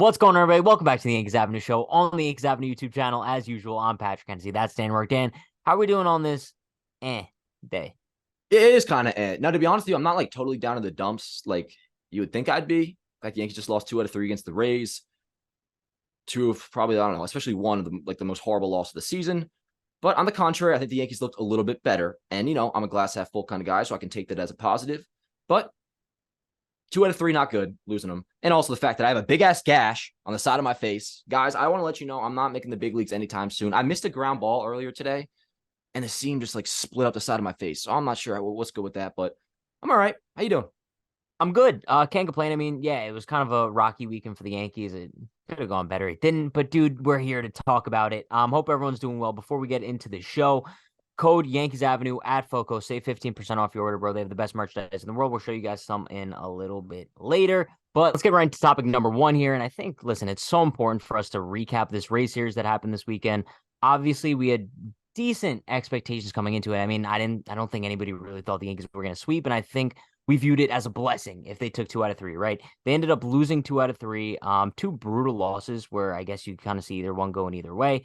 What's going on, everybody? Welcome back to the Yankees Avenue Show on the Yankees Avenue YouTube channel. As usual, I'm Patrick Hennessy. That's Dan Rourke. Dan, how are we doing on this day? It is kind of now, to be honest with you, I'm not like totally down in the dumps like you would think I'd be. Like the Yankees just lost 2 out of 3 against the Rays. Two of probably, I don't know, especially one of them, like the most horrible loss of the season. But on the contrary, I think the Yankees looked a little bit better. And, I'm a glass half full kind of guy, so I can take that as a positive. But 2 out of 3, not good, losing them. And also the fact that I have a big ass gash on the side of my face. Guys, I want to let you know I'm not making the big leagues anytime soon. I missed a ground ball earlier today, and the seam just like split up the side of my face. So I'm not sure what's good with that, but I'm all right. How you doing? I'm good. Can't complain. I mean, yeah, it was kind of a rocky weekend for the Yankees. It could have gone better. It didn't. But, dude, we're here to talk about it. Hope everyone's doing well. Before we get into the show, code Yankees Avenue at FOCO. Save 15% off your order, bro. They have the best merchandise in the world. We'll show you guys some in a little bit later. But let's get right into topic number one here. And I think, listen, it's so important for us to recap this race series that happened this weekend. Obviously, we had decent expectations coming into it. I mean, I don't think anybody really thought the Yankees were going to sweep. And I think we viewed it as a blessing if they took 2 out of 3, right? They ended up losing 2 out of 3, two brutal losses where I guess you kind of see either one going either way.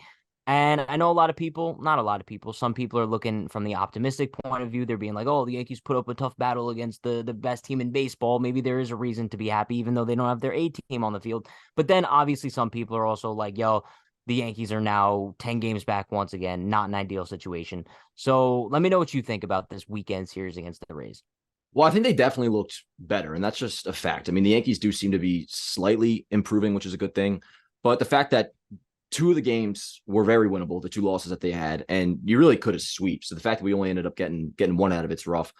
And I know a lot of people, not a lot of people, some people are looking from the optimistic point of view. They're being like, oh, the Yankees put up a tough battle against the best team in baseball. Maybe there is a reason to be happy, even though they don't have their A team on the field. But then obviously some people are also like, yo, the Yankees are now 10 games back once again, not an ideal situation. So let me know what you think about this weekend series against the Rays. Well, I think they definitely looked better, and that's just a fact. I mean, the Yankees do seem to be slightly improving, which is a good thing. But the fact that 2 of the games were very winnable, the 2 losses that they had, and you really could have sweep. So the fact that we only ended up getting one out of it's rough.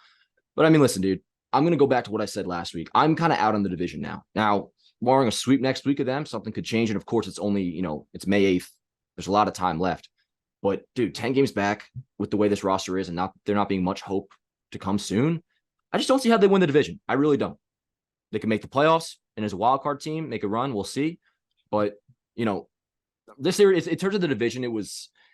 But I mean, listen, dude, I'm going to go back to what I said last week. I'm kind of out on the division now. Now, barring a sweep next week of them, something could change. And of course, it's only, it's May 8th. There's a lot of time left. But dude, 10 games back with the way this roster is and there not being much hope to come soon, I just don't see how they win the division. I really don't. They can make the playoffs, and as a wild card team, make a run. We'll see. But, this year, in terms of the division,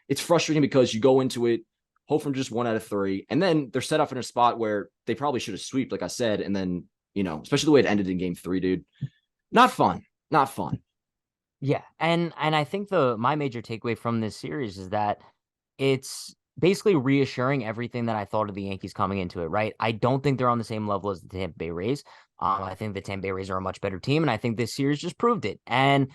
it's frustrating because you go into it, hope from just 1 out of 3, and then they're set up in a spot where they probably should have swept, like I said, and then, especially the way it ended in game 3, dude. Not fun. Not fun. Yeah, and I think my major takeaway from this series is that it's basically reassuring everything that I thought of the Yankees coming into it, right? I don't think they're on the same level as the Tampa Bay Rays. I think the Tampa Bay Rays are a much better team, and I think this series just proved it. And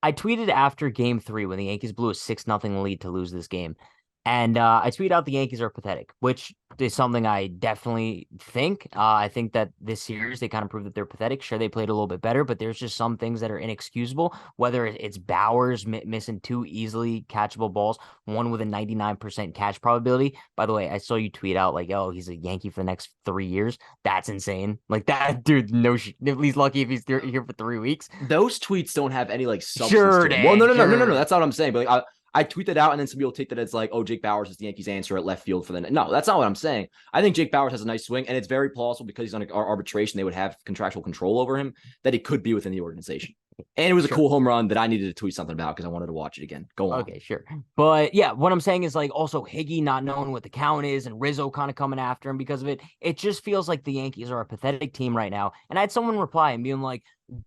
I tweeted after game 3 when the Yankees blew a 6-0 lead to lose this game. And I tweeted out the Yankees are pathetic, which is something I definitely think. I think that this series, they kind of proved that they're pathetic. Sure, they played a little bit better, but there's just some things that are inexcusable, whether it's Bowers missing 2 easily catchable balls, one with a 99% catch probability. By the way, I saw you tweet out like, oh, he's a Yankee for the next 3 years. That's insane. Like that, dude, no, at least lucky if he's here for 3 weeks. Those tweets don't have any like substance Sure, to them. Well, Dan, no. sure. That's not what I'm saying. But like, I tweet that out, and then some people take that as like, oh, Jake Bowers is the Yankees' answer at left field for the net. No, that's not what I'm saying. I think Jake Bowers has a nice swing, and it's very plausible because he's on arbitration. They would have contractual control over him that he could be within the organization. And it was a Sure. cool home run that I needed to tweet something about because I wanted to watch it again. Go on. Okay, sure. But yeah, what I'm saying is like also Higgy not knowing what the count is and Rizzo kind of coming after him because of it. It just feels like the Yankees are a pathetic team right now. And I had someone reply and being like,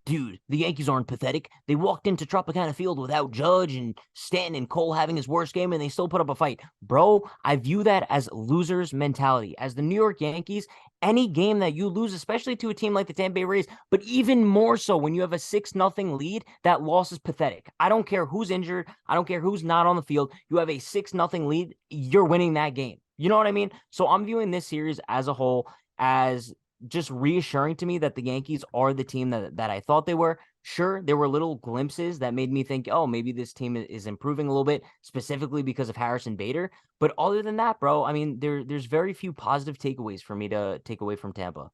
dude, the Yankees aren't pathetic. They walked into Tropicana Field without Judge and Stanton and Cole having his worst game and they still put up a fight. Bro, I view that as losers mentality. As the New York Yankees, any game that you lose, especially to a team like the Tampa Bay Rays, but even more so when you have a 6-0 lead, that loss is pathetic. I don't care who's injured. I don't care who's not on the field. You have a 6-0 lead. You're winning that game. You know what I mean? So I'm viewing this series as a whole as just reassuring to me that the Yankees are the team that I thought they were. Sure, there were little glimpses that made me think, oh, maybe this team is improving a little bit, specifically because of Harrison Bader. But other than that, bro, I mean, there's very few positive takeaways for me to take away from Tampa.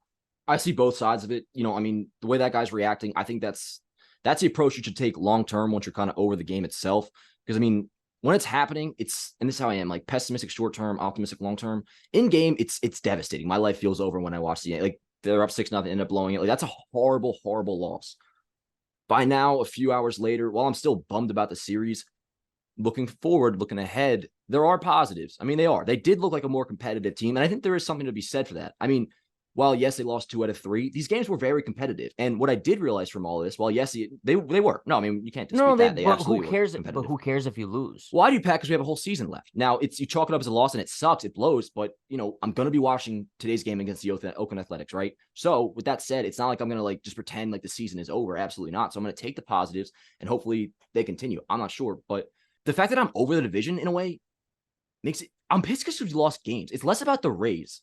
I see both sides of it. I mean, the way that guy's reacting, I think that's the approach you should take long term once you're kind of over the game itself. Because I mean, when it's happening, and this is how I am, like pessimistic short term, optimistic long term. In game, it's devastating. My life feels over when I watch like they're up 6-0, end up blowing it. Like that's a horrible, horrible loss. By now, a few hours later, while I'm still bummed about the series, looking forward, looking ahead, there are positives. I mean, they are. They did look like a more competitive team, and I think there is something to be said for that. I mean, while yes, they lost 2 out of 3, these games were very competitive. And what I did realize from all this, while yes, they were. No, I mean, you can't No, dispute that. They but who absolutely were cares? But competitive. who cares if you lose? Why do you pack? Because we have a whole season left. Now, you chalk it up as a loss and it sucks. It blows. But, I'm going to be watching today's game against the Oakland Athletics, right? So with that said, it's not like I'm going to just pretend like the season is over. Absolutely not. So I'm going to take the positives and hopefully they continue. I'm not sure. But the fact that I'm over the division in a way makes it, I'm pissed because we lost games. It's less about the Rays.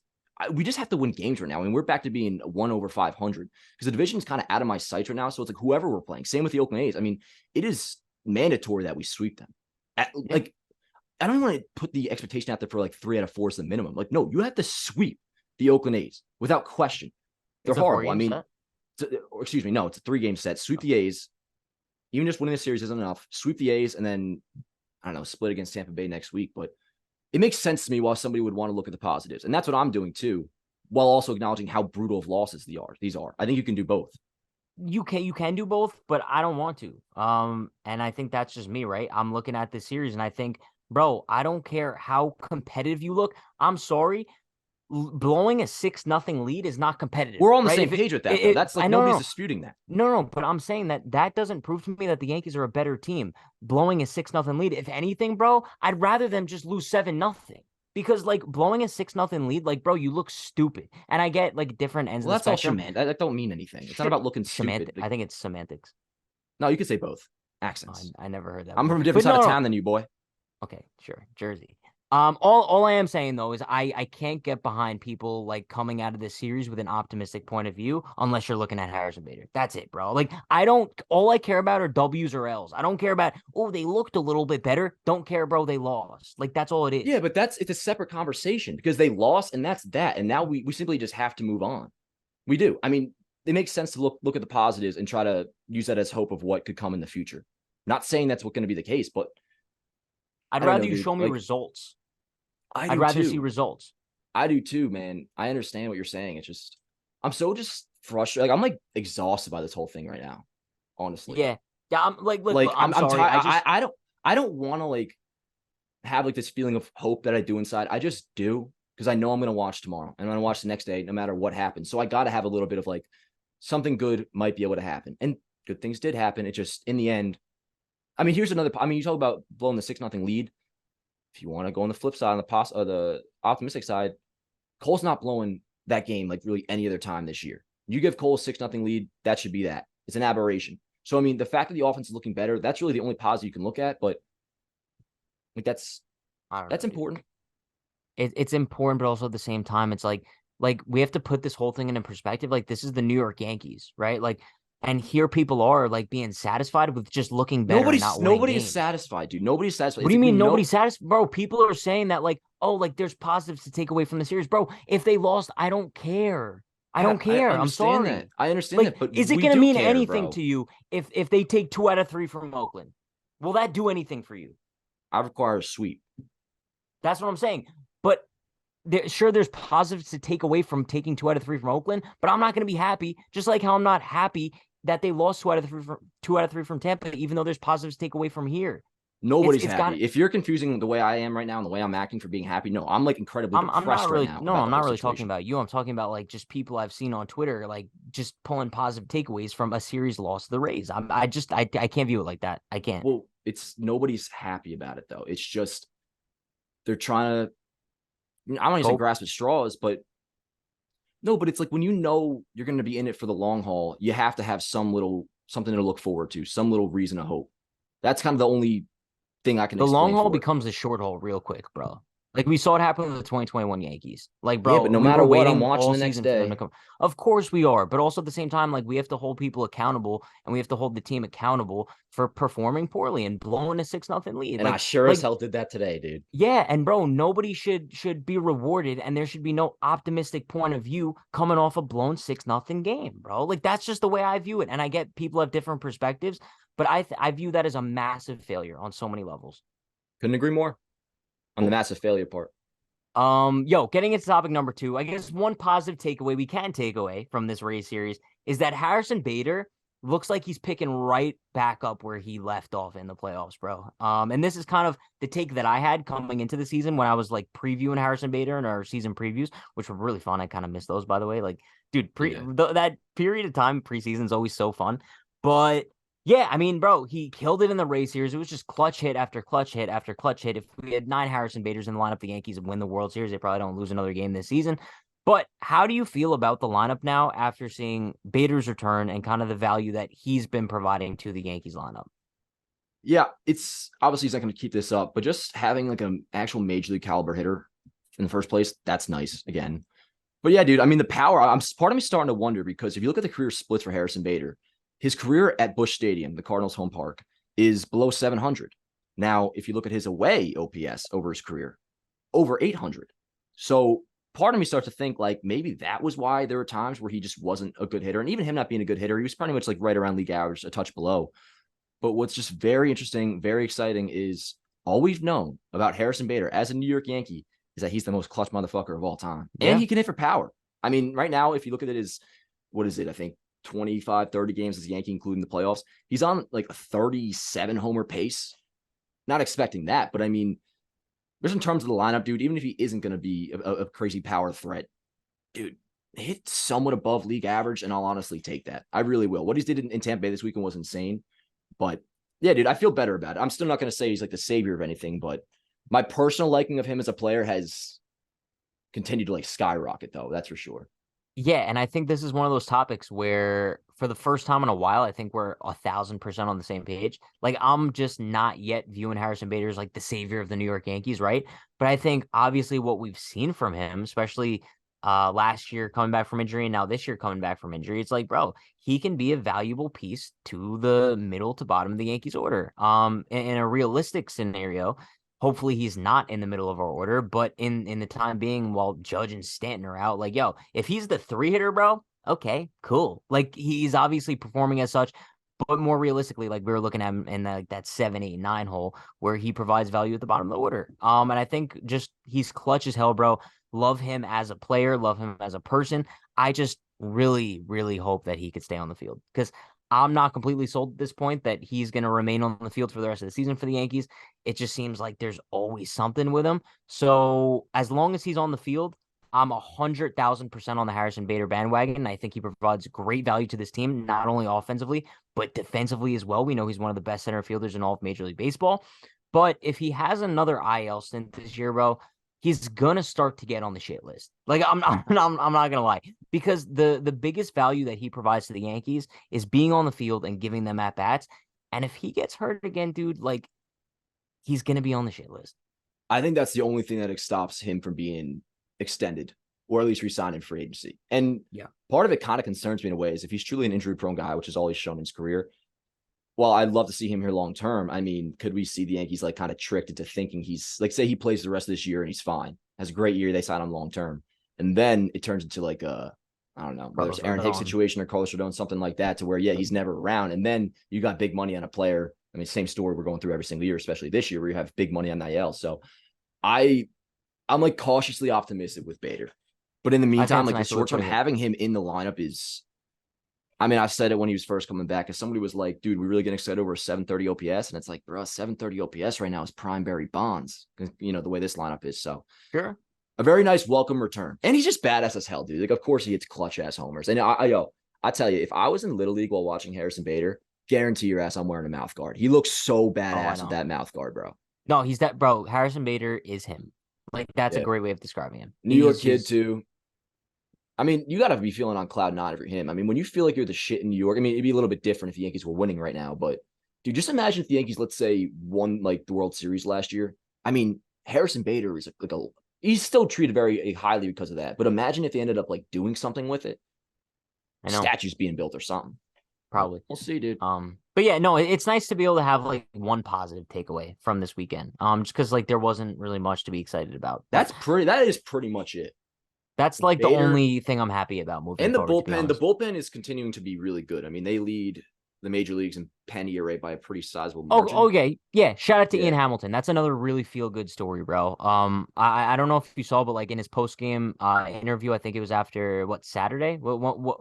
We just have to win games right now. I mean, we're back to being 1/500 because the division is kind of out of my sights right now. So it's like whoever we're playing. Same with the Oakland A's. I mean, it is mandatory that we sweep them. Like, I don't want to put the expectation out there for 3 out of 4 is the minimum. No, you have to sweep the Oakland A's without question. They're horrible. I mean, excuse me, no, it's a 3-game set. Sweep the A's. Even just winning the series isn't enough. Sweep the A's and then, I don't know, split against Tampa Bay next week. But it makes sense to me why somebody would want to look at the positives. And that's what I'm doing too, while also acknowledging how brutal of losses these are. I think you can do both. You can do both, but I don't want to. And I think that's just me, right? I'm looking at this series and I think, bro, I don't care how competitive you look. I'm sorry. Blowing a 6-0 lead is not competitive. We're on the right? same page with that, though. That's nobody's disputing that. No, but I'm saying that doesn't prove to me that the Yankees are a better team. Blowing a 6-0 lead, if anything, bro, I'd rather them just lose 7-0. Because blowing a 6-0 lead, bro, you look stupid. And I get different ends of the spectrum. That's all semantics. That don't mean anything. It's not about looking stupid. I think it's semantics. No, you could say both. Accents. I never heard that. I'm from a different side of town than you, boy. Okay, sure. Jersey. All I am saying though is I can't get behind people coming out of this series with an optimistic point of view unless you're looking at Harrison Bader. That's it, bro. All I care about are W's or L's. I don't care about, they looked a little bit better. Don't care, bro. They lost. That's all it is. Yeah, but it's a separate conversation because they lost and that's that. And now we simply just have to move on. We do. I mean, it makes sense to look at the positives and try to use that as hope of what could come in the future. Not saying that's what's going to be the case, but I'd rather you show me results. I'd rather see results. I do too, man. I understand what you're saying. It's just, I'm so just frustrated. I'm exhausted by this whole thing right now. Honestly. Yeah. I'm look, I'm sorry. tired. I don't want to have this feeling of hope that I do inside. I just do because I know I'm going to watch tomorrow and I'm going to watch the next day no matter what happens. So I got to have a little bit of something good might be able to happen. And good things did happen. It just, in the end, I mean, here's another, you talk about blowing the 6-0 lead. If you want to go on the flip side, on the optimistic side, Cole's not blowing that game really any other time this year. You give Cole a 6-0 lead, that should be that. It's an aberration. So, I mean, the fact that the offense is looking better, that's really the only positive you can look at. But that's important. It's important, but also at the same time, it's we have to put this whole thing into perspective. This is the New York Yankees, right? And here people are being satisfied with just looking better. Nobody is satisfied, dude. Nobody's satisfied. What do you mean nobody's satisfied, bro? People are saying that there's positives to take away from the series, bro. If they lost, I don't care. I don't care. I'm sorry. That. I understand that, but is it going to mean anything to you if they take 2 out of 3 from Oakland? Will that do anything for you? I require a sweep. That's what I'm saying. But there's positives to take away from taking 2 out of 3 from Oakland, but I'm not going to be happy. Just like how I'm not happy that they lost 2 out of 3 from Tampa, even though there's positives to take away from here. Nobody's happy. If you're confusing the way I am right now and the way I'm acting for being happy, no, I'm incredibly depressed right now. No, I'm not really talking about you. I'm talking about just people I've seen on Twitter, just pulling positive takeaways from a series loss to the Rays. I can't view it like that. I can't. Well, nobody's happy about it though. It's just they're trying to. I don't even say grasp at straws, but no, but it's when you're going to be in it for the long haul, you have to have something to look forward to, some little reason to hope. That's kind of the only thing I can. The long haul becomes a short haul real quick, bro. We saw it happen with the 2021 Yankees. Bro, yeah, but no matter what, I'm watching the next day. Of course we are, but also at the same time, we have to hold people accountable and we have to hold the team accountable for performing poorly and blowing a 6-0 lead. And I sure as hell did that today, dude. Yeah, and bro, nobody should be rewarded, and there should be no optimistic point of view coming off a blown 6-0 game, bro. That's just the way I view it, and I get people have different perspectives, but I view that as a massive failure on so many levels. Couldn't agree more. On the massive failure part. Getting into topic number 2, I guess one positive takeaway we can take away from this Rays series is that Harrison Bader looks like he's picking right back up where he left off in the playoffs, bro. And this is kind of the take that I had coming into the season when I was like previewing Harrison Bader in our season previews, which were really fun. I kind of missed those, by the way. Like, dude, Yeah. that period of time preseason is always so fun. But yeah, I mean, bro, he killed it in the Rays series. It was just clutch hit after clutch hit after clutch hit. If we had 9 Harrison Baders in the lineup, the Yankees would win the World Series. They probably don't lose another game this season. But how do you feel about the lineup now after seeing Bader's return and kind of the value that he's been providing to the Yankees lineup? Yeah, it's obviously he's not going to keep this up, but just having like an actual major league caliber hitter in the first place, that's nice again. But yeah, dude, I mean, the power, I'm part of me starting to wonder because if you look at the career splits for Harrison Bader, his career at Busch Stadium, the Cardinals' home park, is below 700. Now, if you look at his away OPS over his career, over 800. So part of me starts to think like maybe that was why there were times where he just wasn't a good hitter. And even him not being a good hitter, he was pretty much like right around league average, a touch below. But what's just very interesting, very exciting is all we've known about Harrison Bader as a New York Yankee is that he's the most clutch motherfucker of all time. And Yeah. he can hit for power. I mean, right now, if you look at it as, what is it? I think 25, 30 games as a Yankee, including the playoffs. He's on like a 37 homer pace. Not expecting that, but I mean, just in terms of the lineup, dude, even if he isn't going to be a crazy power threat, dude, hit somewhat above league average, and I'll honestly take that. I really will. What he did in Tampa Bay this weekend was insane. But yeah, dude, I feel better about it. I'm still not going to say he's like the savior of anything, but my personal liking of him as a player has continued to like skyrocket, though. That's for sure. Yeah, and I think this is one of those topics where for the first time in a while, I think we're 1,000% on the same page. Like I'm just not yet viewing Harrison Bader as like the savior of the New York Yankees, right? But I think obviously what we've seen from him, especially last year coming back from injury and now this year coming back from injury, it's like, bro, he can be a valuable piece to the middle to bottom of the Yankees order. In a realistic scenario, hopefully he's not in the middle of our order, but in the time being, while Judge and Stanton are out, like, yo, if he's the 3 hitter, bro, okay, cool. Like he's obviously performing as such, but more realistically, like we were looking at him in that 7, 8, 9 hole where he provides value at the bottom of the order. And I think just he's clutch as hell, bro. Love him as a player, love him as a person. I just really, really hope that he could stay on the field because I'm not completely sold at this point that he's going to remain on the field for the rest of the season for the Yankees. It just seems like there's always something with him. So as long as he's on the field, I'm 100,000% on the Harrison Bader bandwagon. I think he provides great value to this team, not only offensively, but defensively as well. We know he's one of the best center fielders in all of Major League Baseball. But if he has another IL stint this year, bro, he's gonna start to get on the shit list. Like I'm not gonna lie, because the biggest value that he provides to the Yankees is being on the field and giving them at bats. And if he gets hurt again, dude, like he's gonna be on the shit list. I think that's the only thing that stops him from being extended or at least re-signed in free agency. And Yeah. part of it kind of concerns me in a way is if he's truly an injury-prone guy, which is all he's shown in his career, well, I'd love to see him here long term. I mean, could we see the Yankees like kind of tricked into thinking he's like, say he plays the rest of this year and he's fine, has a great year, they sign him long term, and then it turns into like a, I don't know, whether it's Aaron Hicks situation or Carlos Rodon, something like that, to where yeah, he's never around, and then you got big money on a player. I mean, same story we're going through every single year, especially this year where you have big money on IL. So I'm like cautiously optimistic with Bader, but in the meantime, like the short term, having him in the lineup is. I mean, I said it when he was first coming back, because somebody was like, dude, we really getting excited over a 730 OPS. And it's like, bro, 730 OPS right now is prime Barry Bonds, you know, the way this lineup is. So, sure. A very nice welcome return. And he's just badass as hell, dude. Like, of course, he hits clutch ass homers. And I tell you, if I was in Little League while watching Harrison Bader, guarantee your ass I'm wearing a mouth guard. He looks so badass with that mouth guard, bro. No, he's that, bro. Harrison Bader is him. Like, that's a great way of describing him. New York kid, too. I mean, you got to be feeling on cloud nine for him. I mean, when you feel like you're the shit in New York, I mean, it'd be a little bit different if the Yankees were winning right now. But, dude, just imagine if the Yankees, let's say, won like the World Series last year. I mean, Harrison Bader is like he's still treated very highly because of that. But imagine if they ended up like doing something with it. I know. Statues being built or something. Probably. We'll see, dude. But yeah, no, it's nice to be able to have like one positive takeaway from this weekend. Just because like there wasn't really much to be excited about. That is pretty much it. That's like Bader, the only thing I'm happy about moving. And the bullpen is continuing to be really good. I mean, they lead the major leagues in pen ERA by a pretty sizable margin. Oh, okay. Yeah. Shout out to Ian Hamilton. That's another really feel good story, bro. I don't know if you saw, but like in his post game interview, I think it was after Saturday? What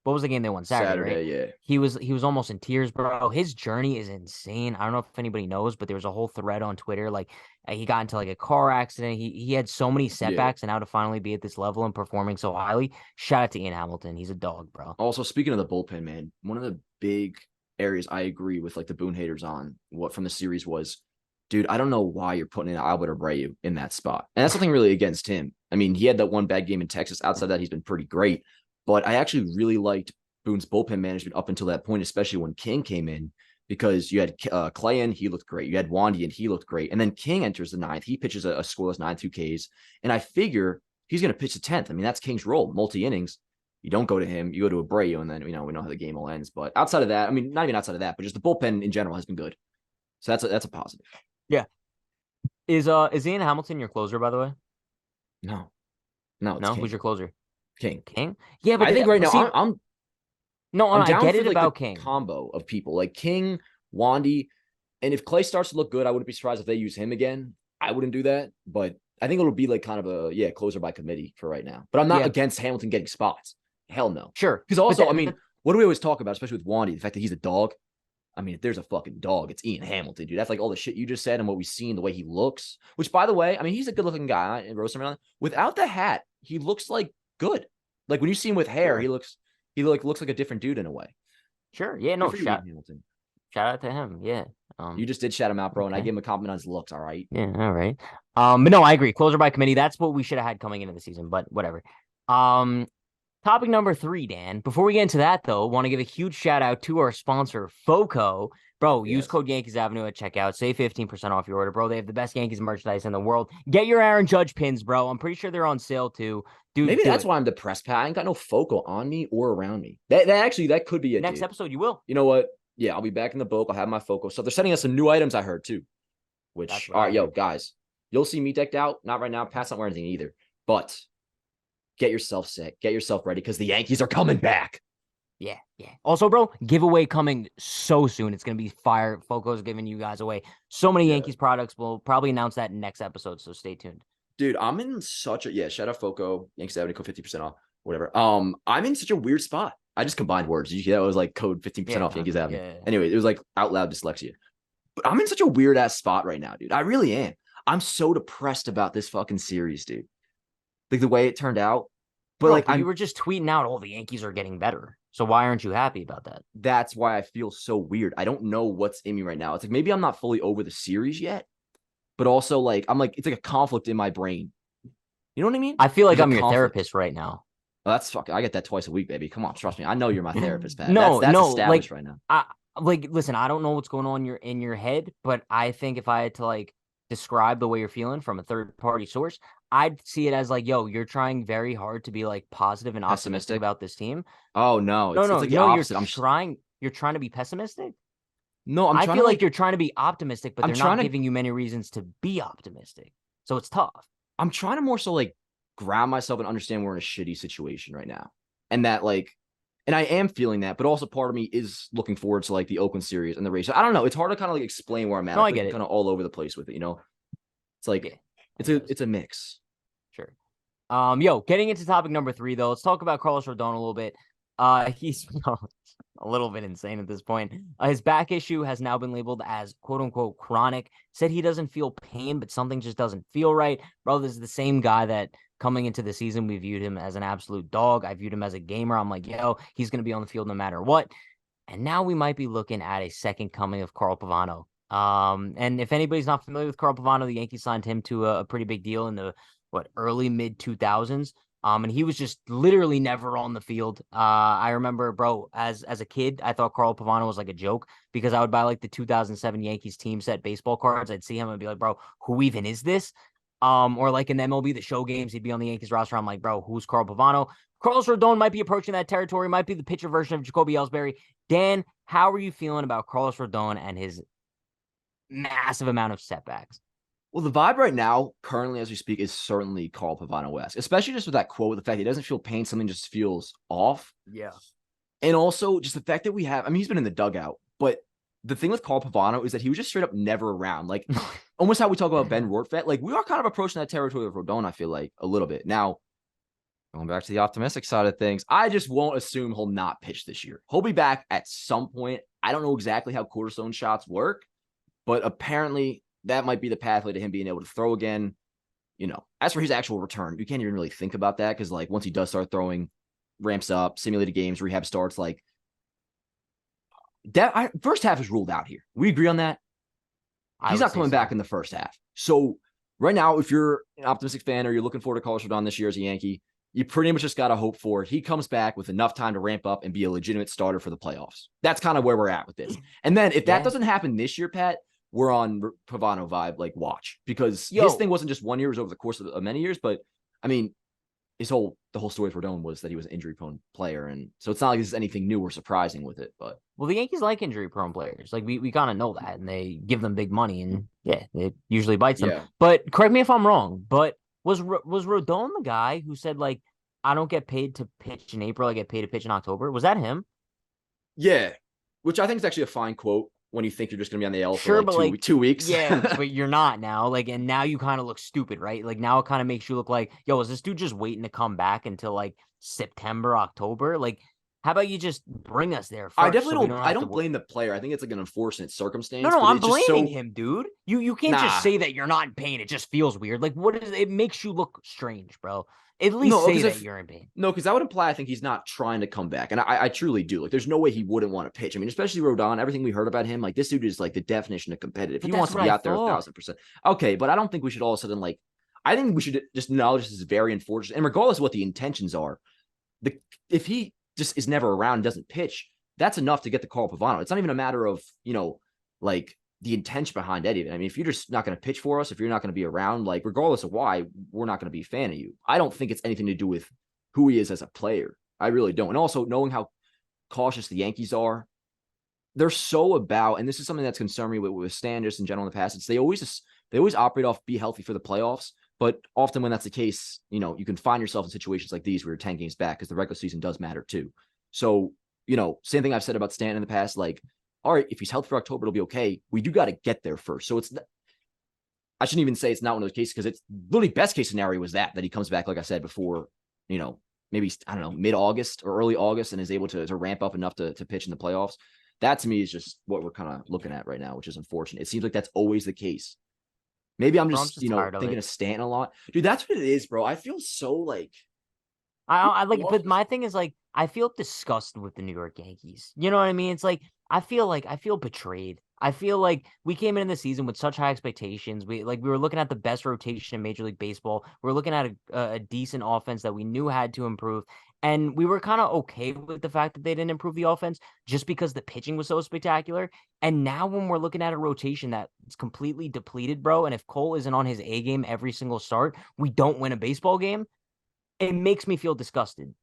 what was the game they won? Saturday, right? Yeah. He was almost in tears, bro. His journey is insane. I don't know if anybody knows, but there was a whole thread on Twitter. Like he got into like a car accident. He had so many Yeah. setbacks, and now to finally be at this level and performing so highly. Shout out to Ian Hamilton. He's a dog, bro. Also, speaking of the bullpen, man, one of the big areas I agree with like the Boone haters on what from the series was, dude, I don't know why you're putting in Albert Abreu in that spot. And that's nothing really against him. I mean, he had that one bad game in Texas. Outside that, he's been pretty great. But I actually really liked Boone's bullpen management up until that point, especially when King came in, because you had Clay in, he looked great. You had Wandy and he looked great. And then King enters the ninth. He pitches a scoreless 9-2 Ks. And I figure he's going to pitch the 10th. I mean, that's King's role, multi-innings. You don't go to him, you go to Abreu, and then, we know how the game all ends. But outside of that, I mean, not even outside of that, but just the bullpen in general has been good. So that's a positive. Yeah. Is Ian Hamilton your closer, by the way? No, it's No, King. who's your closer? King. Yeah, but I think right now see, I'm I down get for it like about the King. combo of people like King, Wandy, and if Clay starts to look good, I wouldn't be surprised if they use him again. I wouldn't do that, but I think it'll be like kind of a closer by committee for right now. But I'm not against Hamilton getting spots. Hell no. Sure. Because also, I mean, what do we always talk about, especially with Wandy, the fact that he's a dog? I mean, if there's a fucking dog, it's Ian Hamilton, dude. That's like all the shit you just said and what we've seen, the way he looks. Which, by the way, I mean, he's a good-looking guy and roast him around. Without the hat, he looks like good. Like when you see him with hair, he looks like a different dude in a way. Sure. Yeah, no, shout out to him. Yeah. You just did shout him out, bro, and I gave him a compliment on his looks, all right? Yeah, all right. But no, I agree. Closer by committee. That's what we should have had coming into the season, but whatever. Topic number 3, Dan. Before we get into that, though, want to give a huge shout out to our sponsor, FOCO. Bro, use code Yankees Avenue at checkout. Save 15% off your order, bro. They have the best Yankees merchandise in the world. Get your Aaron Judge pins, bro. I'm pretty sure they're on sale, too. Dude, maybe that's why I'm depressed, Pat. I ain't got no FOCO on me or around me. That could be it. Next episode, you will. You know what? Yeah, I'll be back in the boat. I'll have my FOCO. So they're sending us some new items, I heard, too. Which, all right, yo, guys, you'll see me decked out. Not right now. Pat's not wearing anything either. But get yourself set. Get yourself ready because the Yankees are coming back. Yeah. Also, bro, giveaway coming so soon. It's going to be fire. FOCO's giving you guys away so many Yankees products. We'll probably announce that in next episode, so stay tuned. Dude, I'm in such a shout out FOCO, Yankees Avenue, code 50% off, whatever. I'm in such a weird spot. I just combined words. That was like code 15% off Yankees Avenue. Yeah. Anyway, it was like out loud dyslexia. But I'm in such a weird ass spot right now, dude. I really am. I'm so depressed about this fucking series, dude. Like the way it turned out. But you were just tweeting out, the Yankees are getting better. So why aren't you happy about that? That's why I feel so weird. I don't know what's in me right now. It's like maybe I'm not fully over the series yet, but also like I'm like it's like a conflict in my brain. You know what I mean? I feel like I'm your therapist right now. Well, that's fucking. I get that twice a week, baby. Come on, trust me. I know you're my therapist, Pat. No, that's established right now. Listen, I don't know what's going on in your head, but I think if I had to like describe the way you're feeling from a third party source, I'd see it as like, yo, you're trying very hard to be like positive and optimistic about this team. Oh no, it's like the opposite. You're trying to be pessimistic. No, I feel like you're trying to be optimistic, but they're not giving you many reasons to be optimistic. So it's tough. I'm trying to more so like ground myself and understand we're in a shitty situation right now, and that like. And I am feeling that, but also part of me is looking forward to like the Oakland series and the race. I don't know. It's hard to kind of like explain where I'm at. No, I get it. Kind of all over the place with it, It's like it's a mix. Sure. Getting into topic number 3 though, let's talk about Carlos Rodon a little bit. He's a little bit insane at this point. His back issue has now been labeled as quote unquote chronic. Said he doesn't feel pain, but something just doesn't feel right. Bro, this is the same guy that coming into the season, we viewed him as an absolute dog. I viewed him as a gamer. I'm like, he's going to be on the field no matter what. And now we might be looking at a second coming of Carl Pavano. And if anybody's not familiar with Carl Pavano, the Yankees signed him to a pretty big deal in the early mid 2000s. And he was just literally never on the field. I remember, bro, as a kid, I thought Carl Pavano was like a joke because I would buy like the 2007 Yankees team set baseball cards. I'd see him and be like, bro, who even is this? Or like in the MLB, the show games, he'd be on the Yankees roster. I'm like, bro, who's Carl Pavano? Carlos Rodon might be approaching that territory, might be the pitcher version of Jacoby Ellsbury. Dan, how are you feeling about Carlos Rodon and his massive amount of setbacks? Well, the vibe right now, currently as we speak, is certainly Carl Pavano-esque, especially just with that quote, the fact he doesn't feel pain, something just feels off. Yeah. And also just the fact that he's been in the dugout, but the thing with Carl Pavano is that he was just straight up never around. Like almost how we talk about Ben Rourke. Like we are kind of approaching that territory of Rodon, I feel like a little bit. Now, Going back to the optimistic side of things, I just won't assume he'll not pitch this year. He'll be back at some point. I don't know exactly how cortisone shots work, but apparently that might be the pathway to him being able to throw again. As for his actual return, you can't even really think about that because, like, once he does start throwing, ramps up, simulated games, rehab starts, like, that first half is ruled out here. We agree on that. He's not coming back in the first half. So right now, if you're an optimistic fan or you're looking forward to Carlos Rodon this year as a Yankee, you pretty much just got to hope for he comes back with enough time to ramp up and be a legitimate starter for the playoffs. That's kind of where we're at with this. And then if that doesn't happen this year, Pat, we're on Pavano vibe, like, watch. Because his thing wasn't just 1 year, it was over the course of many years. But, I mean, the whole story for Rodon was that he was an injury-prone player. And so it's not like this is anything new or surprising with it. But well, the Yankees like injury-prone players. Like, we kind of know that. And they give them big money. And, it usually bites them. But correct me if I'm wrong. But was Rodon the guy who said, like, I don't get paid to pitch in April, I get paid to pitch in October? Was that him? Yeah, which I think is actually a fine quote when you think you're just going to be on the L for like 2 weeks. Yeah, but you're not now. Like, and now you kind of look stupid, right? Like, now it kind of makes you look like, yo, is this dude just waiting to come back until like September, October? Like, how about you just bring us there first? I definitely don't. I don't blame the player. I think it's like an unfortunate circumstance. No, I'm blaming him, dude. You can't just say that you're not in pain. It just feels weird. Like, what is it? Makes you look strange, bro. At least say that you're in pain. No, because that would imply I think he's not trying to come back. And I truly do. Like, there's no way he wouldn't want to pitch. I mean, especially Rodon, everything we heard about him, like, this dude is like the definition of competitive. He wants to be out there 1,000%. Okay, but I don't think we should all of a sudden, like, I think we should just acknowledge this is very unfortunate. And regardless of what the intentions are, if he just is never around and doesn't pitch, that's enough to get the Carl Pavano. It's not even a matter of, like, the intention behind any of it. I mean, if you're just not going to pitch for us, if you're not going to be around, like, regardless of why, we're not going to be a fan of you. I don't think it's anything to do with who he is as a player. I really don't. And also, knowing how cautious the Yankees are, they're so about, and this is something that's concerned me with Stan just in general in the past, it's they always operate off be healthy for the playoffs. But often when that's the case, you can find yourself in situations like these where you're 10 games back because the regular season does matter too. So, same thing I've said about Stan in the past, like, all right, if he's healthy for October, it'll be okay. We do got to get there first. So I shouldn't even say it's not one of those cases because it's literally best case scenario was that he comes back, like I said before, maybe, I don't know, mid-August or early August and is able to ramp up enough to pitch in the playoffs. That to me is just what we're kind of looking at right now, which is unfortunate. It seems like that's always the case. Maybe I'm just thinking of Stanton a lot. Dude, that's what it is, bro. I feel so like I like, but my thing is, like, I feel disgusted with the New York Yankees. You know what I mean? It's like I feel betrayed. I feel like we came in the season with such high expectations. We were looking at the best rotation in Major League Baseball. We were looking at a decent offense that we knew had to improve. And we were kind of okay with the fact that they didn't improve the offense just because the pitching was so spectacular. And now when we're looking at a rotation that's completely depleted, bro, and if Cole isn't on his A game every single start, we don't win a baseball game. It makes me feel disgusted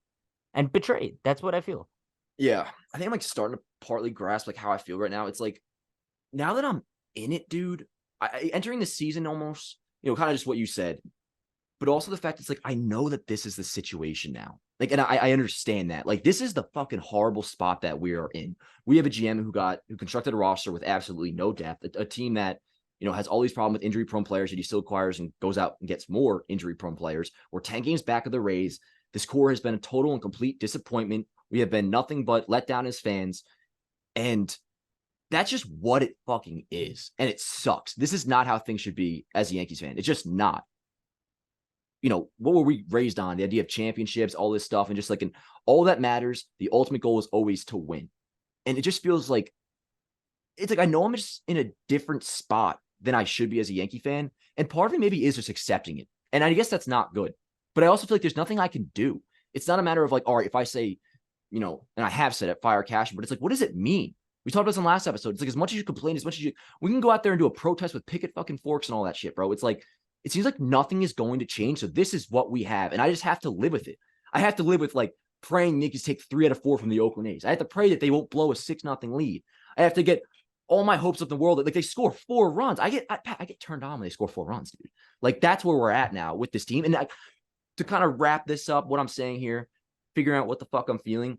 and betrayed. That's what I feel. Yeah. I think I'm like starting to partly grasp like how I feel right now. It's like, now that I'm in it, dude, entering the season almost, kind of just what you said, but also the fact it's like, I know that this is the situation now. Like, and I understand that. Like, this is the fucking horrible spot that we are in. We have a GM who constructed a roster with absolutely no depth, a team that, has all these problems with injury-prone players that he still acquires and goes out and gets more injury-prone players. We're 10 games back of the Rays. This core has been a total and complete disappointment. We have been nothing but let down as fans. And that's just what it fucking is. And it sucks. This is not how things should be as a Yankees fan. It's just not. What were we raised on? The idea of championships, all this stuff. And just like, in all that matters, the ultimate goal is always to win. And it just feels like, it's like, I know I'm just in a different spot than I should be as a Yankee fan. And part of it maybe is just accepting it. And I guess that's not good. But I also feel like there's nothing I can do. It's not a matter of like, all right, if I say, and I have said it, fire Cashman, but it's like, what does it mean? We talked about this in the last episode. It's like, as much as you complain, we can go out there and do a protest with picket fucking forks and all that shit, bro. It's like, it seems like nothing is going to change. So this is what we have. And I just have to live with it. I have to live with like praying Yankees take 3 out of 4 from the Oakland A's. I have to pray that they won't blow a 6-0 lead. I have to get all my hopes of the world that like they score 4 runs. I get turned on when they score 4 runs, dude. Like, that's where we're at now with this team. And to kind of wrap this up, what I'm saying here, figuring out what the fuck I'm feeling,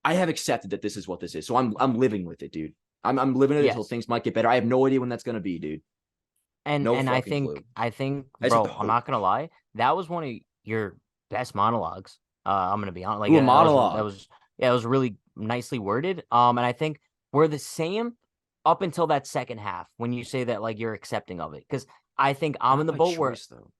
I have accepted that this is what this is. So I'm living with it, dude. I'm living it until things might get better. I have no idea when that's going to be, dude. And I think, bro, I'm not going to lie. That was one of your best monologues. I'm gonna be honest. Like Ooh, a that monologue. was yeah, it was really nicely worded. And I think we're the same up until that second half when you say that like you're accepting of it. Because I think I'm in Not the by boat where choice though.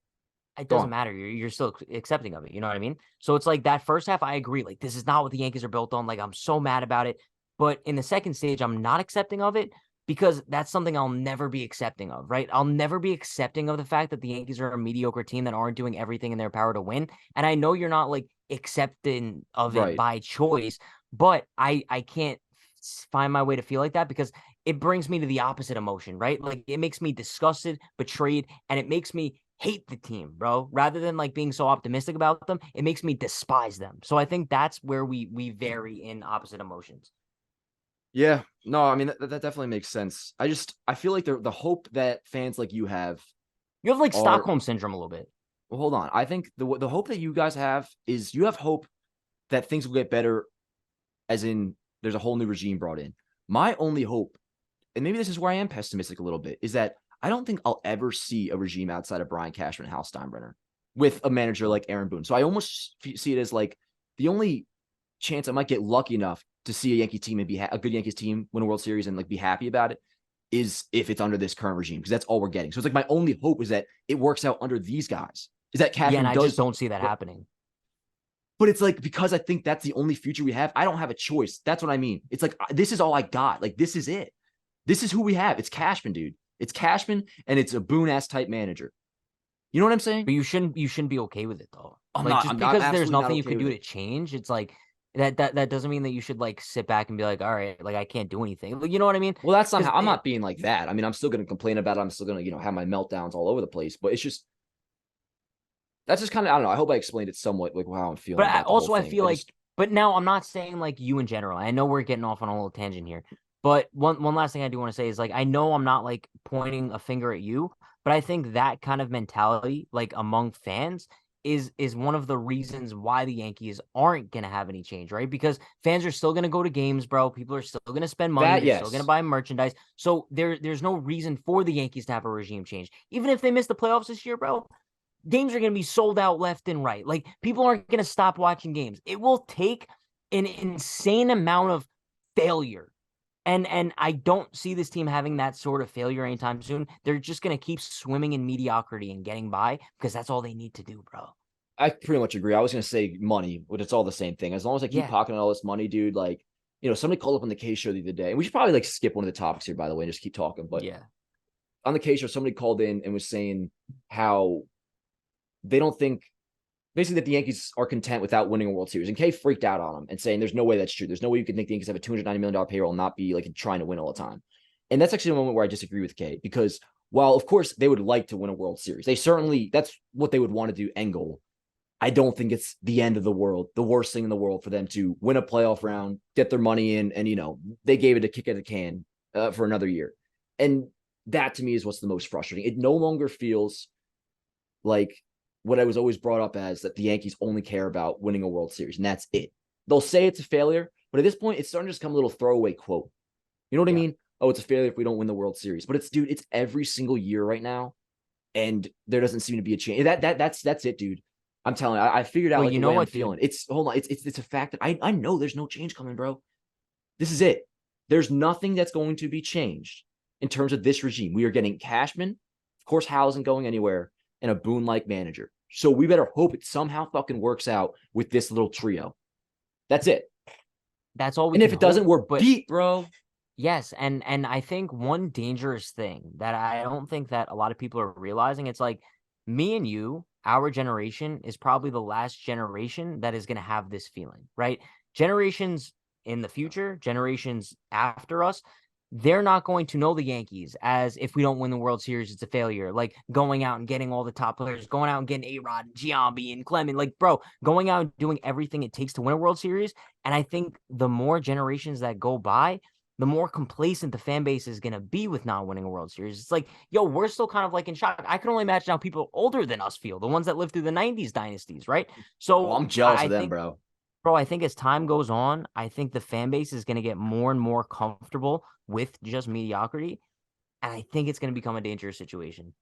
it Go doesn't on. matter. You're still accepting of it. You know what I mean? So it's like that first half, I agree. Like, this is not what the Yankees are built on. Like, I'm so mad about it. But in the second stage, I'm not accepting of it because that's something I'll never be accepting of, right? I'll never be accepting of the fact that the Yankees are a mediocre team that aren't doing everything in their power to win. And I know you're not like accepting of it Right. by choice, but I can't find my way to feel like that because it brings me to the opposite emotion, right? Like it makes me disgusted, betrayed, and it makes me hate the team, bro. Rather than like being so optimistic about them, it makes me despise them. So I think that's where we vary in opposite emotions. Yeah. No, I mean that definitely makes sense. I feel like the hope that fans like you have You have like are Stockholm syndrome a little bit. well, hold on. I think the hope that you guys have is you have hope that things will get better, as in there's a whole new regime brought in. My only hope, and maybe this is where I am pessimistic a little bit, is that I don't think I'll ever see a regime outside of Brian Cashman and Hal Steinbrenner with a manager like Aaron Boone. So I almost see it as like the only chance I might get lucky enough to see a Yankee team and be a good Yankees team win a World Series and like be happy about it is if it's under this current regime, because that's all we're getting. So it's like my only hope is that it works out under these guys. Is that Yeah, and Cashman I just does, don't see that happening. but it's like because I think that's the only future we have. I don't have a choice. That's what I mean. It's like this is all I got. Like this is it. This is who we have. It's Cashman, dude. It's Cashman, and it's a Boone ass type manager. You know what I'm saying? But you shouldn't be okay with it though. I'm Like not. just I'm because there's absolutely not nothing you okay could with do it. to change, it's like that doesn't mean that you should like sit back and be like, all right, like I can't do anything. Like, you know what I mean? Well, that's not how Because I'm not being like that. I mean, I'm still going to complain about it. I'm still going to, have my meltdowns all over the place. But it's just that's just kind of I don't know. I hope I explained it somewhat like how I'm feeling But I, about the whole also, I thing. feel I like, just but now I'm not saying like you in general. I know we're getting off on a little tangent here, but one last thing I do want to say is like I know I'm not like pointing a finger at you, but I think that kind of mentality, like among fans, is one of the reasons why the Yankees aren't gonna have any change, right? Because fans are still gonna go to games, bro. People are still gonna spend money. that They're still gonna yes. buy merchandise. So there's no reason for the Yankees to have a regime change, even if they miss the playoffs this year, bro. Games are going to be sold out left and right. Like people aren't going to stop watching games. It will take an insane amount of failure. And I don't see this team having that sort of failure anytime soon. They're just going to keep swimming in mediocrity and getting by because that's all they need to do, bro. I pretty much agree. I was going to say money, but it's all the same thing. As long as I keep Yeah. pocketing all this money, dude, like, somebody called up on the K show the other day, and we should probably like skip one of the topics here, by the way, and just keep talking. But Yeah. on the K show, somebody called in and was saying how they don't think basically that the Yankees are content without winning a World Series. And Kay freaked out on him and saying there's no way that's true. There's no way you could think the Yankees have a $290 million payroll and not be like trying to win all the time. And that's actually a moment where I disagree with Kay because while of course they would like to win a World Series, they certainly that's what they would want to do end goal. I don't think it's the end of the world, the worst thing in the world for them to win a playoff round, get their money in, and they gave it a kick at the can for another year. And that to me is what's the most frustrating. It no longer feels like what I was always brought up as that the Yankees only care about winning a World Series, and that's it. They'll say it's a failure, but at this point, it's starting to just become a little throwaway quote. You know what I Yeah. mean? Oh, it's a failure if we don't win the World Series. But dude, it's every single year right now, and there doesn't seem to be a change. That's it, dude. I'm telling you, I figured out Well, like you the know way I'm what, dude? feeling. It's hold on, it's a fact that I know there's no change coming, bro. This is it. There's nothing that's going to be changed in terms of this regime. We are getting Cashman, of course, Hal isn't going anywhere, and a Boone like manager. So we better hope it somehow fucking works out with this little trio. That's it. That's all we And if can it doesn't, hope. we're But beat, bro. yes, and I think one dangerous thing that I don't think that a lot of people are realizing, it's like me and you, our generation is probably the last generation that is going to have this feeling, right? Generations in the future, generations after us, they're not going to know the Yankees as if we don't win the World Series, it's a failure. Like going out and getting all the top players, going out and getting A-Rod and Giambi and Clement, like bro, going out and doing everything it takes to win a World Series. And I think the more generations that go by, the more complacent the fan base is going to be with not winning a World Series. It's like, yo, we're still kind of like in shock. I can only imagine how people older than us feel, the ones that lived through the 90s dynasties, right? Oh, So I'm jealous I of them, think, bro. bro, I think as time goes on, I think the fan base is going to get more and more comfortable with just mediocrity. And I think it's going to become a dangerous situation.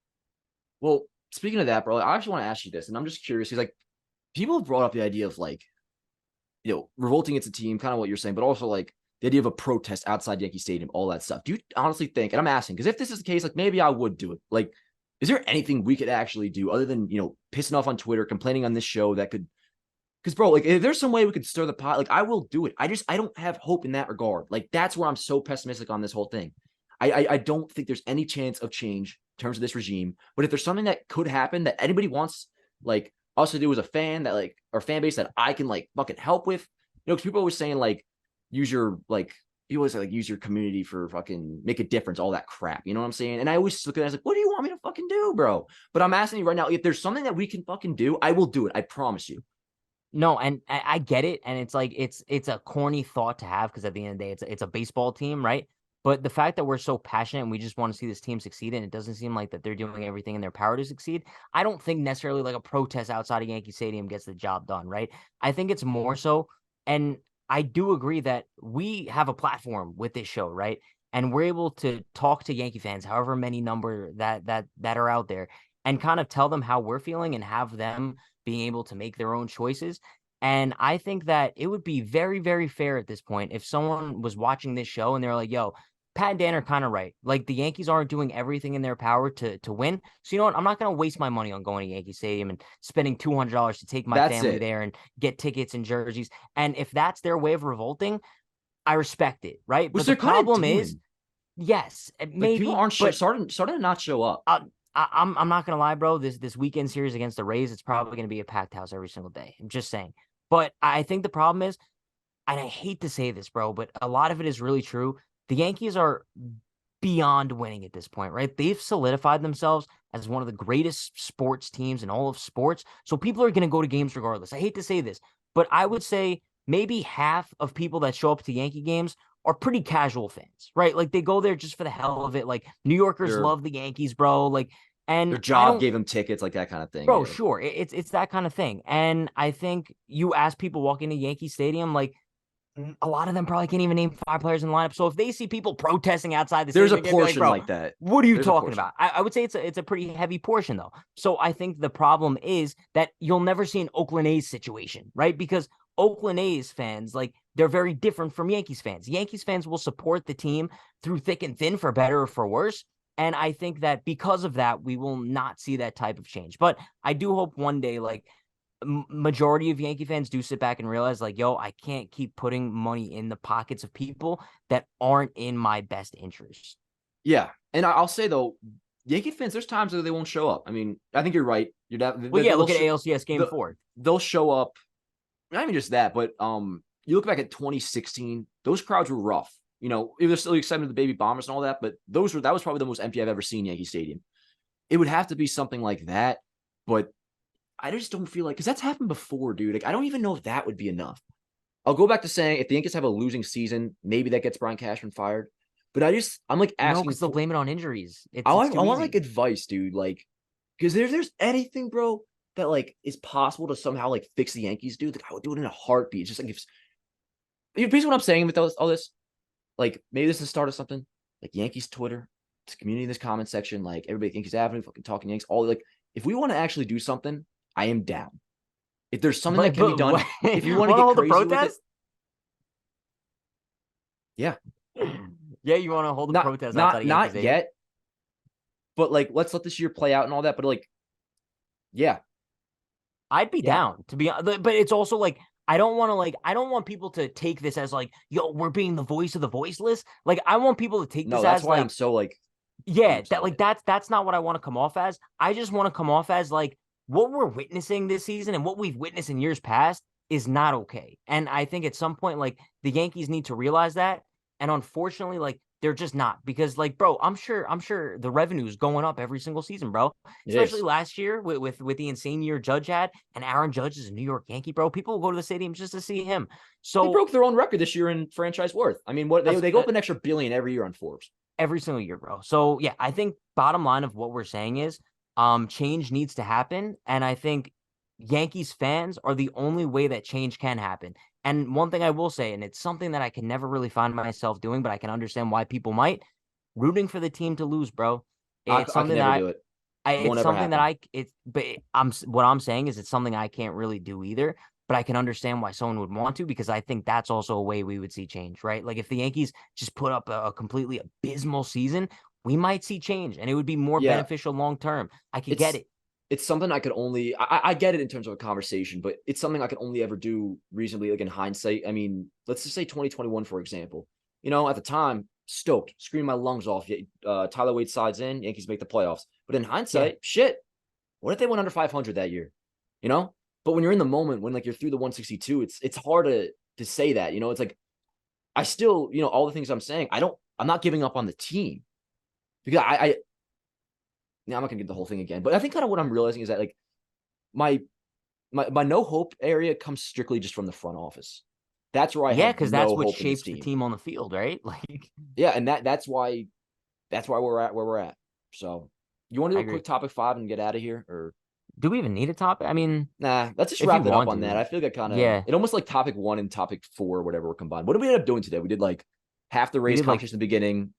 Well, speaking of that, bro, I actually want to ask you this, and I'm just curious. He's like, people have brought up the idea of like, revolting against a team, kind of what you're saying, but also like the idea of a protest outside Yankee Stadium, all that stuff. Do you honestly think, and I'm asking, because if this is the case, like maybe I would do it. Like, is there anything we could actually do other than, pissing off on Twitter, complaining on this show that could, because bro, like if there's some way we could stir the pot, like I will do it. I don't have hope in that regard. Like that's where I'm so pessimistic on this whole thing. I don't think there's any chance of change in terms of this regime. But if there's something that could happen that anybody wants, like us to do as a fan, that like our fan base that I can like fucking help with, because people are always saying like use your like you always say, like use your community for fucking make a difference, all that crap. You know what I'm saying? And I always look at it as like, what do you want me to fucking do, bro? But I'm asking you right now, if there's something that we can fucking do, I will do it. I promise you. No, and I get it, and it's like it's a corny thought to have because at the end of the day, it's a baseball team, right? But the fact that we're so passionate and we just want to see this team succeed, and it doesn't seem like that they're doing everything in their power to succeed. I don't think necessarily like a protest outside of Yankee Stadium gets the job done, right? I think it's more so, and I do agree that we have a platform with this show, right? And we're able to talk to Yankee fans, however many number that are out there, and kind of tell them how we're feeling and have them being able to make their own choices. And I think that it would be very, very fair at this point if someone was watching this show and they're like, yo, Pat and Dan are kind of right. Like the Yankees aren't doing everything in their power to win. So you know what? I'm not going to waste my money on going to Yankee Stadium and spending $200 to take my That's family it. there and get tickets and jerseys. And if that's their way of revolting, I respect it, right? Which But the they're kind of problem is, doing. yes, Like people maybe, aren't but starting to not show up. I'm not gonna lie, bro. This weekend series against the Rays, it's probably gonna be a packed house every single day. I'm just saying. But I think the problem is, and I hate to say this, bro, but a lot of it is really true. The Yankees are beyond winning at this point, right? They've solidified themselves as one of the greatest sports teams in all of sports. So people are going to go to games regardless. I hate to say this, but I would say maybe half of people that show up to Yankee games are pretty casual fans, right? Like they go there just for the hell of it. Like New Yorkers Their love the Yankees, bro. Like, their and I job don't, gave them tickets, like that kind of thing. bro, Yeah. sure. It's that kind of thing. And I think you ask people walking to Yankee Stadium, like, a lot of them probably can't even name 5 players in the lineup. So if they see people protesting outside the There's stadium, a they're gonna be like, portion bro, like that. what are you There's a talking portion. about? I would say it's a pretty heavy portion though. So I think the problem is that you'll never see an Oakland A's situation, right? Because Oakland A's fans, like they're very different from Yankees fans. Yankees fans will support the team through thick and thin for better or for worse. And I think that because of that, we will not see that type of change. But I do hope one day, like majority of Yankee fans do sit back and realize like, yo, I can't keep putting money in the pockets of people that aren't in my best interest. Yeah. And I'll say though, Yankee fans, there's times that they won't show up. I mean, I think you're right. Well, yeah, look at ALCS game 4. They'll show up. Not even just that, but you look back at 2016, those crowds were rough. It was still excited the baby bombers and all that, but that was probably the most empty I've ever seen Yankee Stadium. It would have to be something like that, but I just don't feel like, because that's happened before, dude. Like I don't even know if that would be enough. I'll go back to saying if the Yankees have a losing season, maybe that gets Brian Cashman fired. But I'm like No, asking because they'll for, blame it on injuries. I It's too want easy. like advice, dude. Like, because there's anything, bro, that like is possible to somehow like fix the Yankees, dude. Like I would do it in a heartbeat. It's just like if you basically what I'm saying with all this, like maybe this is the start of something. Like Yankees Twitter, this community in this comment section, like everybody at Yankees Avenue, fucking talking Yanks, all like if we want to actually do something, I am down. If there's something that can be done, if you want to want to get hold a crazy with it, protest? yeah. Yeah, you want to hold a Not protest outside not of Yankee not Stadium? yet, but like let's let this year play out and all that. But like, yeah, I'd be yeah. down to be, but it's also like I don't want to I don't want people to take this as like, yo, we're being the voice of the voiceless. Like I want people to take No, this that's as why like, I'm so like yeah, pumped that on like it. that's not what I want to come off as. I just want to come off as like what we're witnessing this season and what we've witnessed in years past is not okay. And I think at some point, like the Yankees need to realize that. And unfortunately, like they're just not because, like, bro, I'm sure the revenue is going up every single season, bro. It Especially is. last year with the insane year Judge had, and Aaron Judge is a New York Yankee, bro. People will go to the stadium just to see him. They So broke their own record this year in franchise worth. I mean, what that's they go up an extra billion every year on Forbes. every single year, bro. So yeah, I think bottom line of what we're saying is change needs to happen. And I think Yankees fans are the only way that change can happen. And one thing I will say, and it's something that I can never really find myself doing, but I can understand why people might, rooting for the team to lose, bro. I It's I can something never that do it. It won't It's ever something that happen. what I'm saying is it's something I can't really do either. But I can understand why someone would want to, because I think that's also a way we would see change, right? Like if the Yankees just put up a completely abysmal season, we might see change, and it would be more Yeah, beneficial long term. I could get it's it. it's something I could only I get it in terms of a conversation, but it's something I could only ever do reasonably, like in hindsight. I mean, let's just say 2021, for example. At the time, stoked, screaming my lungs off. Tyler Wade sides in, Yankees make the playoffs. But in Yeah, hindsight, shit, what if they went under 500 that year? You know? But when you're in the moment, when like you're through the 162, it's hard to say that. It's like I still, all the things I'm saying, I'm not giving up on the team because I'm not gonna get the whole thing again, but I think kind of what I'm realizing is that like my my no hope area comes strictly just from the front office. That's where I yeah, have because that's no what hope in this shapes the team. team on the field, right? Like, Yeah, and that's why we're at where we're at. So you want to I do a agree. quick topic 5 and get out of here, or Do we even need a topic? I mean, nah? Let's just if you wrap it up want on that. I to, feel like yeah, it almost like topic 1 and topic 4 or whatever were combined. What did we end up doing today? We did like half the we race did like, conversation in the beginning.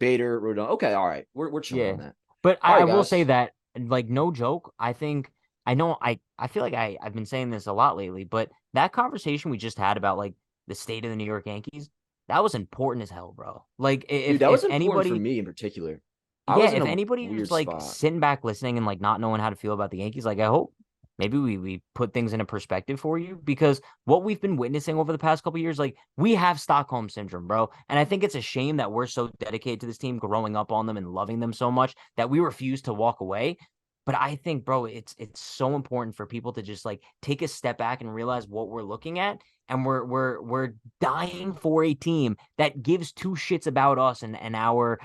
Bader, Rodon. Okay, all right, we're chilling yeah. on that. But All I right, will say guys. that, like, no joke. I think I know I feel like I've been saying this a lot lately, but that conversation we just had about like the state of the New York Yankees, that was important as hell, bro. Like Dude, if that was if important for anybody, me in particular. I yeah, was in if a anybody was weird like spot. sitting back listening and like not knowing how to feel about the Yankees, like I hope maybe we put things into perspective for you, because what we've been witnessing over the past couple of years, like we have Stockholm syndrome, bro. And I think it's a shame that we're so dedicated to this team, growing up on them and loving them so much that we refuse to walk away. But I think, bro, it's so important for people to just like take a step back and realize what we're looking at. And we're dying for a team that gives two shits about us and our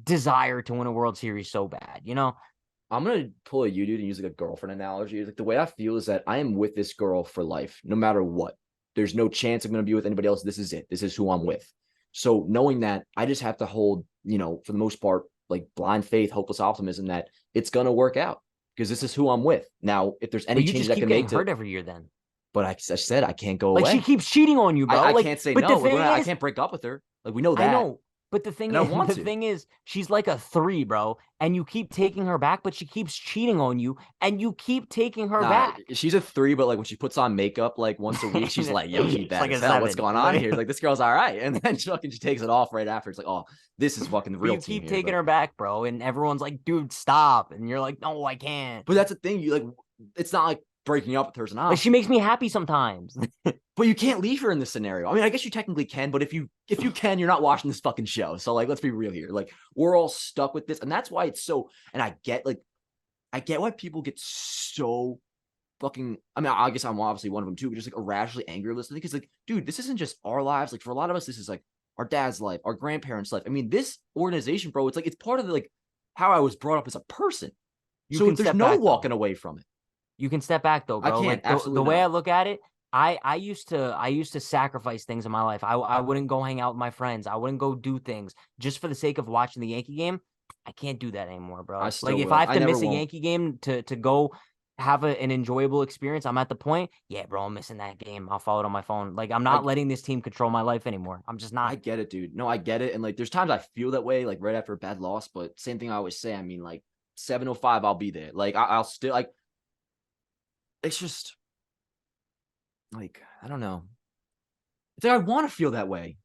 desire to win a World Series so bad, you know? I'm gonna pull a you dude and use like a girlfriend analogy. Like the way I feel is that I am with this girl for life, no matter what. There's no chance I'm gonna be with anybody else. This is it. This is who I'm with. So knowing that, I just have to hold, for the most part, like blind faith, hopeless optimism that it's gonna work out because this is who I'm with. Now, if there's any But you changes just I keep can getting make to, hurt every year then. but I said I can't go Like she away. keeps cheating on you, bro. I Like, can't say but the no. Like thing I is, can't break up with her. Like we know I that, know, but the thing and I is, want the to. thing is, she's like a three, bro, and you keep taking her back, but she keeps cheating on you, and you keep taking her Nah, back. she's a 3, but like when she puts on makeup like once a week, she's like, yo, she It's bad like as a hell. What's seven. going on here? Like this girl's all right. And then she takes it off right after. It's like, oh, this is fucking the But real you team keep here. taking But her back, bro, and everyone's like, "Dude, stop!" And you're like, "No, I can't." but that's the thing. You like it's not like breaking up with her is an Like she option. makes me happy sometimes. But you can't leave her in this scenario. I mean, I guess you technically can, but if you can, you're not watching this fucking show. So like let's be real here. Like we're all stuck with this. And that's why it's so and I get why people get so fucking. I mean, I guess I'm obviously one of them too, but just like irrationally angry listening because, like, dude, this isn't just our lives. Like, for a lot of us, this is like our dad's life, our grandparents' life. I mean, this organization, bro, it's like it's part of the, like how I was brought up as a person. You So can there's step no back though. walking away from it. You can step back though, I bro. can't. Like the Absolutely way I not. look at it, I used to sacrifice things in my life. I wouldn't go hang out with my friends. I wouldn't go do things just for the sake of watching the Yankee game. I can't do that anymore, I bro. Like still if I will. have I to never miss a won't. Yankee game to go have an enjoyable experience, I'm at the point, yeah, bro, I'm missing that game. I'll follow it on my phone. Like I'm not I letting this team control my life anymore. I'm just I not. get it, dude. No, I get it. And like, there's times I feel that way, like right after a bad loss. But same thing I always say. I mean, like 7:05, I'll be there. Like I'll still like. It's just like I don't know. It's like I want to feel that way.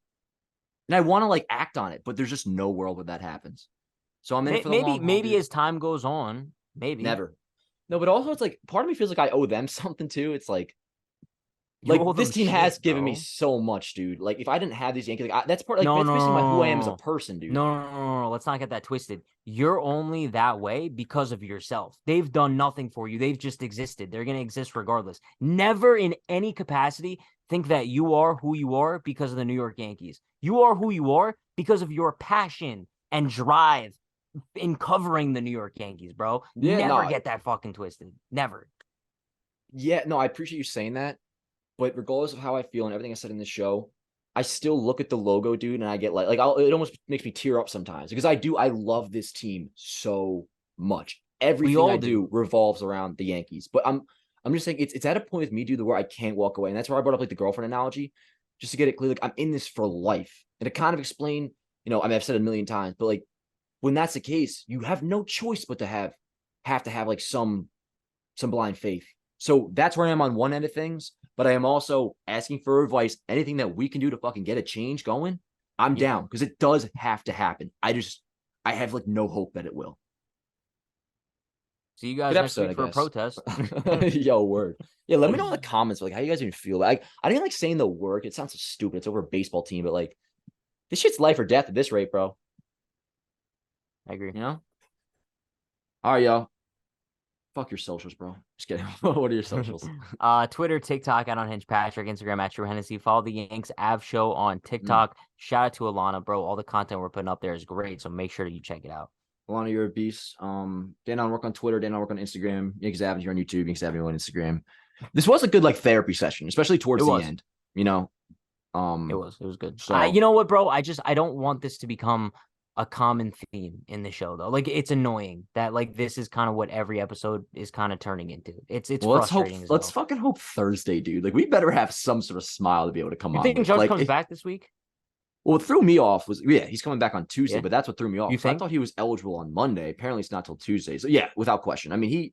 And I want to like act on it, but there's just no world where that happens. So I'm in it for the Maybe long haul, maybe dude. as time goes on, maybe Never. No, but also it's like part of me feels like I owe them something too. It's you like owe this them team shit, has given me bro. so much, dude. Like if I didn't have these Yankees, like that's part like No, that's no, basically my who I am as a no, person, dude. no, no, no, no, no. Let's not get that twisted. You're only that way because of yourself. They've done nothing for you. They've just existed. They're going to exist regardless. Never in any capacity think that you are who you are because of the New York Yankees. You are who you are because of your passion and drive in covering the New York Yankees, bro. Yeah, Never no, get that fucking twisted. Never. yeah, no, I appreciate you saying that. But regardless of how I feel and everything I said in this show, I still look at the logo, dude, and I get it almost makes me tear up sometimes because I love this team so much. We Everything I all do. do revolves around the Yankees. But I'm just saying it's at a point with me, dude, where I can't walk away. And that's where I brought up like the girlfriend analogy, just to get it clear. Like I'm in this for life. And to kind of explain, I mean, I've said it a million times, but like when that's the case, you have no choice but to have have to have like some blind faith. So that's where I am on one end of things, but I am also asking for advice. Anything that we can do to fucking get a change going, I'm down, because it does have to happen. I have like no hope that it will. See you guys next week for a protest. Yo, word. Yeah, let me know in the comments like how you guys even feel. Like I didn't like saying the word. It sounds so stupid. It's over a baseball team, but like this shit's life or death at this rate, bro. I agree. You know? All right, y'all. Fuck your socials, bro. Just kidding. What are your socials? Twitter, TikTok at Unhinged Patrick, Instagram at True Hennessy. Follow the Yanks Av Show on TikTok. Shout out to Alana, bro. All the content we're putting up there is great, so make sure that you check it out. Alana, you're a beast. Dan on work on Twitter, Dan on work on Instagram. Yankees Avenue here on YouTube, Yankees Avenue on Instagram. This was a good like therapy session, especially towards the end. You know, it was good. So you know what, bro? I don't want this to become a common theme in the show, though. Like, it's annoying that like this is kind of what every episode is kind of turning into. It's frustrating. Let's fucking hope Thursday, dude. Like, we better have some sort of smile to be able to come on. You think Judge comes back this week? Well, what threw me off was he's coming back on Tuesday, but that's what threw me off. You think? I thought he was eligible on Monday. Apparently, it's not till Tuesday. So yeah, without question. I mean,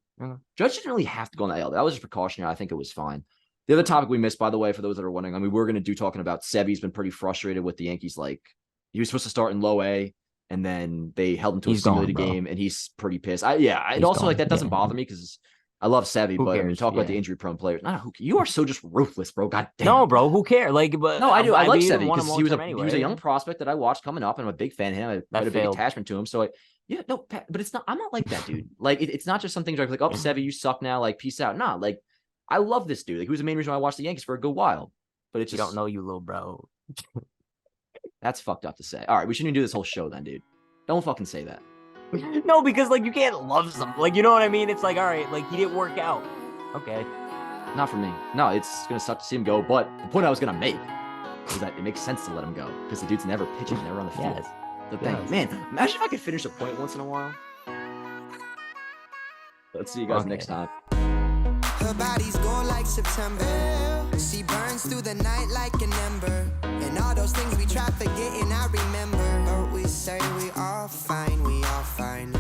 Judge didn't really have to go on the IL. That was just precautionary. I think it was fine. The other topic we missed, by the way, for those that are wondering, I mean, we're going to do talking about Sevy's been pretty frustrated with the Yankees. Like, he was supposed to start in low A, and then they held him to a simulated game, and he's pretty pissed. It also like that doesn't bother me because I love Sevy, but I mean, talk about the injury-prone players. No, you are so just ruthless, bro. God damn. No, bro, who cares? Like, but no, I do. I like Sevy because he was a young prospect that I watched coming up, and I'm a big fan of him. I had a big attachment to him. So, but it's not. I'm not like that, dude. Like, it's not just some things like, oh, Sevy, you suck now. Like, peace out. Nah, like, I love this dude. Like, he was the main reason why I watched the Yankees for a good while. But it's just, you don't know you, little bro. That's fucked up to say. All right, we shouldn't do this whole show then, dude. Don't fucking say that. No, because like you can't love something. Like, you know what I mean? It's like, all right, like he didn't work out. Okay. Not for me. No, it's gonna suck to see him go. But the point I was gonna make is that it makes sense to let him go because the dude's never pitching, never on the field. Yes. The thing, man. Imagine if I could finish a point once in a while. Let's see you guys next time. Her body's gone like September. She burns through the night like an ember. And all those things we try forgetting, I remember. But we say we all fine, we all fine.